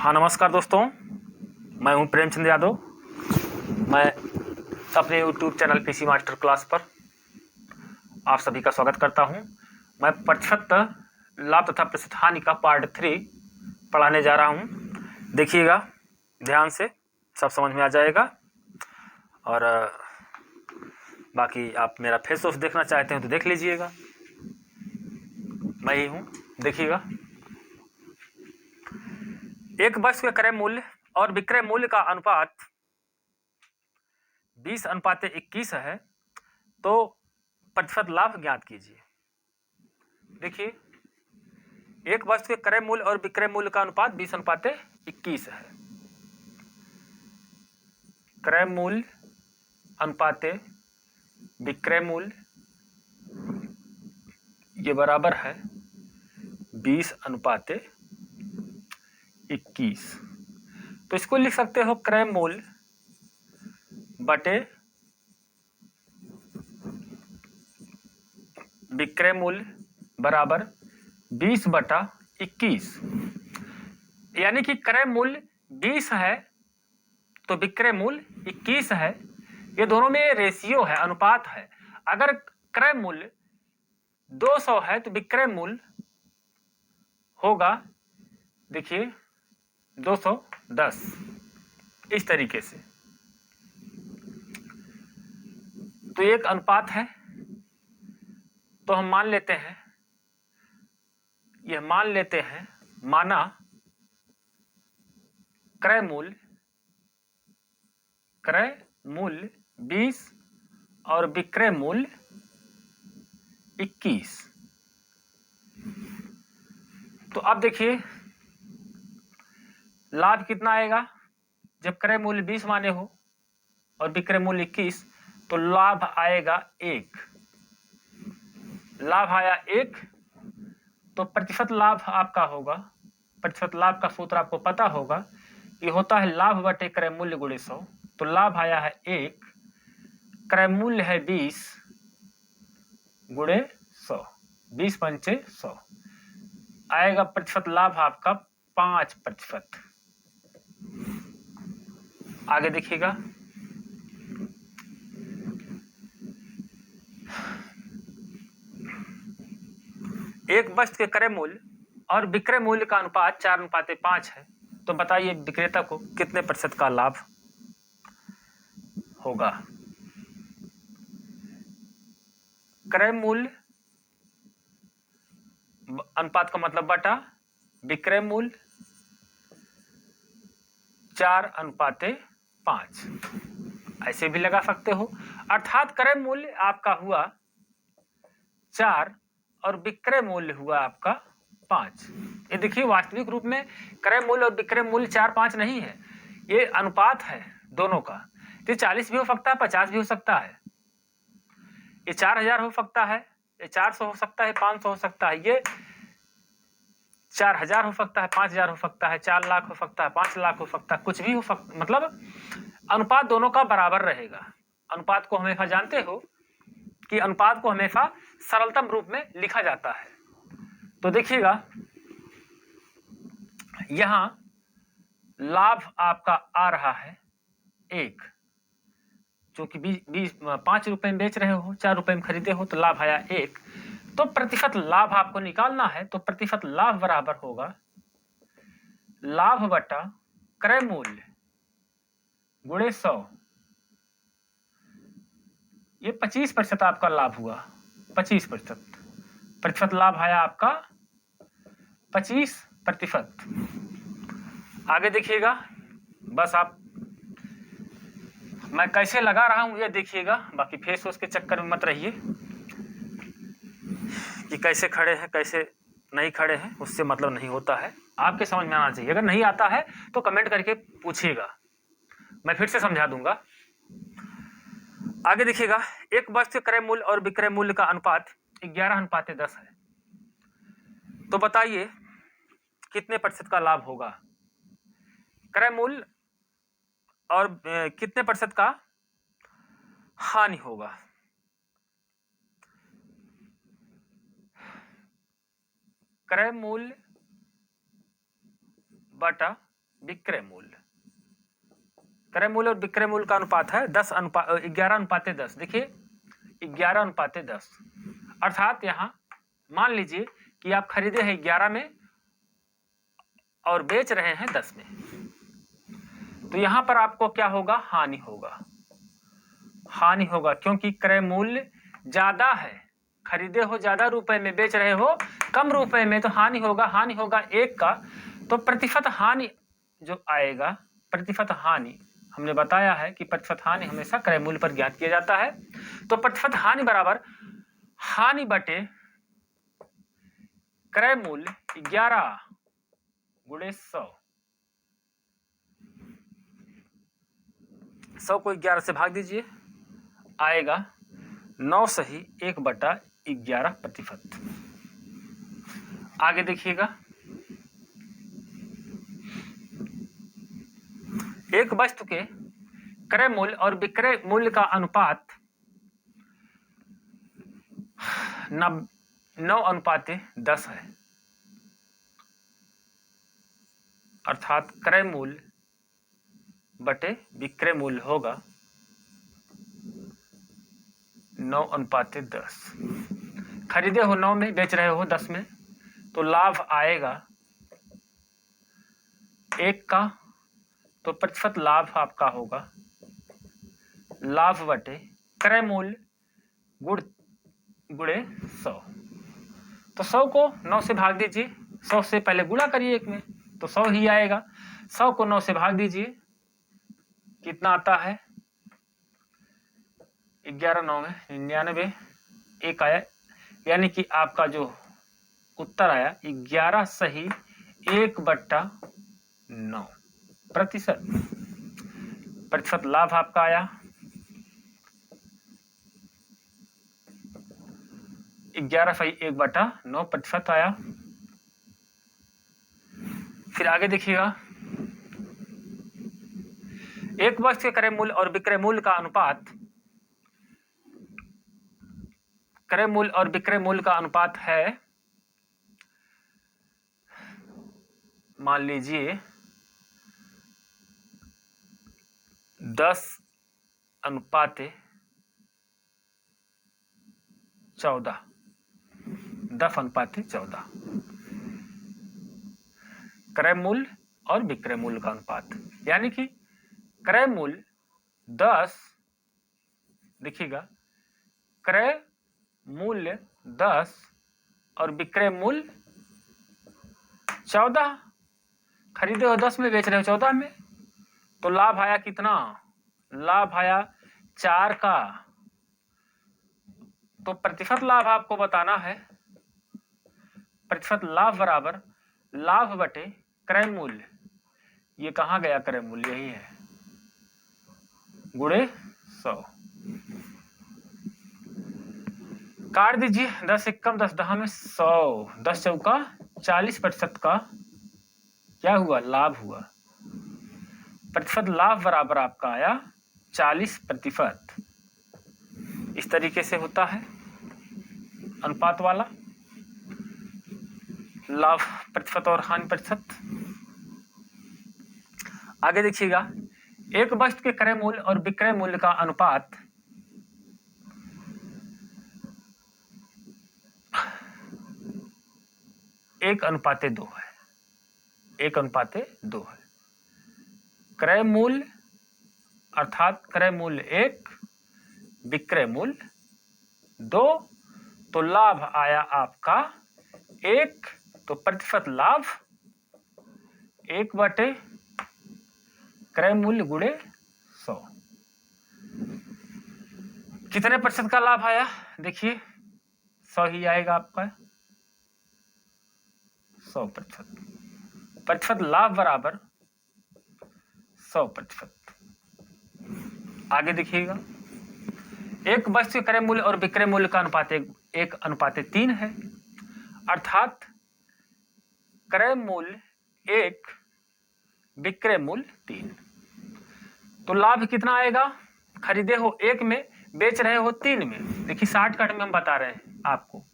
हाँ नमस्कार दोस्तों, मैं हूं प्रेमचंद यादव। मैं अपने YouTube channel PC master class पर आप सभी का स्वागत करता हूं। मैं प्रतिशत लाभ तथा प्रतिशत हानि का पार्ट 3 पढ़ाने जा रहा हूं। देखिएगा ध्यान से, सब समझ में आ जाएगा। और बाकी आप मेरा फेस ऑफ देखना चाहते हैं तो देख लीजिएगा, मैं ही हूँ। देखिएगा, एक वस्तु के क्रय मूल्य और विक्रय मूल्य का अनुपात 20:21 है, तो प्रतिशत लाभ ज्ञात कीजिए। देखिए, एक वस्तु के क्रय मूल्य और विक्रय मूल्य का अनुपात 20:21 है। क्रय मूल्य अनुपाते विक्रय मूल्य ये बराबर है 20:21। तो इसको लिख सकते हो क्रय मूल्य बटे विक्रय मूल्य बराबर 20/21। यानी कि क्रय मूल्य 20 है तो विक्रय मूल्य 21 है। ये दोनों में रेशियो है, अनुपात है। अगर क्रय मूल्य 200 है तो विक्रय मूल्य होगा, देखिए 210, इस तरीके से। तो एक अनुपात है, तो हम मान लेते हैं, यह मान लेते हैं, माना क्रय मूल्य 20 और विक्रय मूल्य 21। तो अब देखिए लाभ कितना आएगा। जब क्रय मूल्य 20 माने हो और विक्रय मूल्य 21, तो लाभ आएगा 1। लाभ आया 1, तो प्रतिशत लाभ आपका होगा, प्रतिशत लाभ का सूत्र आपको पता होगा, ये होता है लाभ बटे क्रय मूल्य गुणे 100। तो लाभ आया है 1, क्रय मूल्य है 20 गुणे 100, 20 पंचे 100, आएगा प्रतिशत लाभ आपका 5%। आगे देखिएगा, एक वस्तु के क्रय मूल्य और विक्रय मूल्य का अनुपात 4:5 है, तो बताइए विक्रेता को कितने प्रतिशत का लाभ होगा। क्रय मूल्य अनुपात का मतलब बटा विक्रय मूल्य 4:5, ऐसे भी लगा सकते हो। अर्थात क्रय मूल्य आपका हुआ 4 और विक्रय मूल्य हुआ आपका 5। ये देखिए, वास्तविक रूप में क्रय मूल्य और विक्रय मूल्य 4-5 नहीं है, ये अनुपात है दोनों का। ये 40 भी हो सकता है, 50 भी हो सकता है, ये 4000 हो सकता है, ये 400 हो सकता है, 500 हो सकता है, ये 4000 हो सकता है, 5000 हो सकता है, 4 लाख हो सकता है, 5 लाख हो सकता है, कुछ भी हो सकता, मतलब अनुपात दोनों का बराबर रहेगा। अनुपात को हमेशा जानते हो कि अनुपात को हमेशा सरलतम रूप में लिखा जाता है। तो देखिएगा, यहां लाभ आपका आ रहा है 1, जो कि 5 रुपए में बेच रहे हो, 4 रुपए में खरीदे हो, तो लाभ आया 1। तो प्रतिशत लाभ आपको निकालना है, तो प्रतिशत लाभ बराबर होगा लाभ बटा क्रय मूल्य गुणे 100। ये 25% आपका लाभ हुआ, 25%। प्रतिशत लाभ आया आपका 25%। आगे देखिएगा, बस आप, मैं कैसे लगा रहा हूं ये देखिएगा, बाकी फेस वॉश के चक्कर में मत रहिए कि कैसे खड़े हैं कैसे नहीं खड़े हैं, उससे मतलब नहीं होता है। आपके समझ में आना चाहिए। अगर नहीं आता है तो कमेंट करके पूछिएगा, मैं फिर से समझा दूंगा। आगे देखिएगा, एक वस्तु के क्रय मूल्य और विक्रय मूल्य का अनुपात 11:10 है, तो बताइए कितने प्रतिशत का लाभ होगा। क्रय मूल्य और कितने प्रतिशत का हानि होगा। क्रय मूल्य बटा विक्रय मूल्य। क्रय मूल्य और विक्रय मूल्य का अनुपात है 11:10। देखिए 11:10, अर्थात यहाँ मान लीजिए कि आप खरीदे हैं 11 में और बेच रहे हैं 10 में, तो यहां पर आपको क्या होगा, हानि होगा। हानि होगा क्योंकि क्रय मूल्य ज्यादा है, खरीदे हो ज्यादा रुपए में, बेच रहे हो कम रुपए में, तो हानि होगा। हानि होगा 1 का, तो प्रतिशत हानि जो आएगा, प्रतिशत हानि हमने बताया है कि प्रतिशत हानि हमेशा क्रय मूल्य पर ज्ञात किया जाता है। तो प्रतिशत हानि बराबर हानि बटे क्रय मूल्य 11 गुणे 100। 100 को 11 से भाग दीजिए, आएगा 9 सही 1/11%। आगे देखिएगा, एक वस्तु के क्रय मूल्य और विक्रय मूल्य का अनुपात 9:10 है, अर्थात क्रय मूल्य बटे विक्रय मूल्य होगा 9:10। खरीदे हो 9 में, बेच रहे हो 10 में, तो लाभ आएगा 1 का, तो प्रतिशत लाभ आपका होगा लाभ बटे क्रय मूल्य गुणे 100। तो 100 को 9 से भाग दीजिए, 100 से पहले गुणा करिए 1 में, तो 100 ही आएगा। 100 को 9 से भाग दीजिए, कितना आता है, 11 9 में 99, 1 आया, यानी कि आपका जो उत्तर आया 11 सही 1/9 प्रतिशत। प्रतिशत लाभ आपका आया 11 सही 1/9 प्रतिशत आया। फिर आगे देखिएगा, एक वस्तु के क्रय मूल्य और विक्रय मूल्य का अनुपात, क्रय मूल्य और विक्रय मूल्य का अनुपात है, मान लीजिए 10:14, 10:14 क्रय मूल्य और विक्रय मूल्य का अनुपात, यानी कि क्रय मूल्य 10, देखिएगा क्रय मूल्य 10 और विक्रय मूल्य 14, खरीदे हो 10 में, बेच रहे हो 14 में, तो लाभ आया कितना, लाभ आया 4 का। तो प्रतिशत लाभ आपको बताना है, प्रतिशत लाभ बराबर लाभ बटे क्रय मूल्य, ये कहाँ गया क्रय मूल्य, यही है, गुणे 100। काट दीजिए, 10 एकम 10 दहा में 100, 10 चौका 40% का क्या हुआ, लाभ हुआ। प्रतिशत लाभ बराबर आपका आया 40%। इस तरीके से होता है अनुपात वाला लाभ प्रतिशत और हानि प्रतिशत। आगे देखिएगा, एक वस्तु के क्रय मूल्य और विक्रय मूल्य का अनुपात 1:2 है, 1:2 है। क्रय मूल्य अर्थात क्रय मूल्य 1, विक्रय मूल्य 2, तो लाभ आया आपका 1, तो प्रतिशत लाभ 1 बटे क्रय मूल्य गुणे 100। कितने प्रतिशत का लाभ आया, देखिए 100 ही आएगा आपका, 100%। प्रतिशत लाभ बराबर 100%। आगे देखिएगा, एक वस्तु के क्रय मूल्य और विक्रय मूल्य का अनुपात 1:3 है, अर्थात क्रय मूल्य 1, विक्रय मूल्य 3, तो लाभ कितना आएगा, खरीदे हो 1 में, बेच रहे हो 3 में। देखिए 60 कट में हम बता रहे हैं आपको,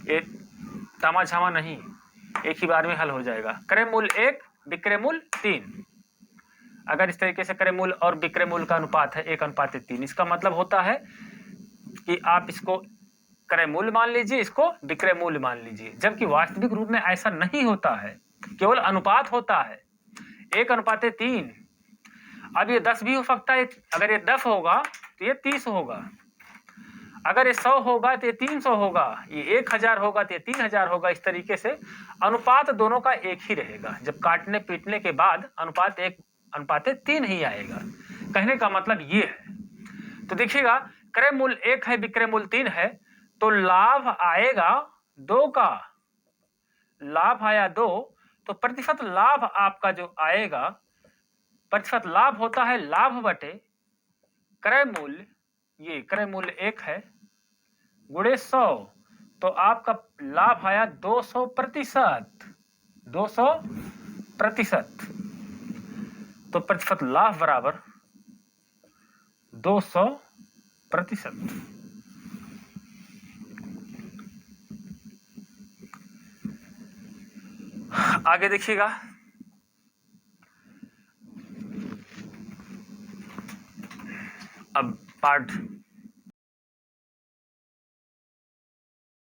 एक तामा झामा नहीं, एक ही बार में हल हो जाएगा। क्रय मूल्य 1 विक्रय मूल्य 3। अगर इस तरीके से क्रय मूल्य और विक्रय मूल्य का अनुपात है 1:3, इसका मतलब होता है कि आप इसको क्रय मूल्य मान लीजिए, इसको विक्रय मूल्य मान लीजिए, जबकि वास्तविक रूप में ऐसा नहीं होता है, केवल अनुपात होता है 1:3। अब ये 10 भी हो सकता है, अगर ये 10 होगा तो ये 30 होगा, अगर ये 100 होगा तो ये 300 होगा, ये 1000 होगा तो ये 3000 होगा। इस तरीके से अनुपात दोनों का एक ही रहेगा। जब काटने पीटने के बाद अनुपात 1:3 ही आएगा। कहने का मतलब ये है। तो देखिएगा, क्रय मूल्य 1 है, विक्रय मूल्य 3 है, तो लाभ आएगा 2 का। लाभ आया 2, तो प्रतिशत लाभ आपका जो आएगा, प्रतिशत लाभ होता है लाभ बटे क्रय मूल्य, ये क्रय मूल्य 1 है, गुणे 100, तो आपका लाभ आया 200%। 200%, तो प्रतिशत लाभ बराबर 200%। आगे देखिएगा, अब पार्ट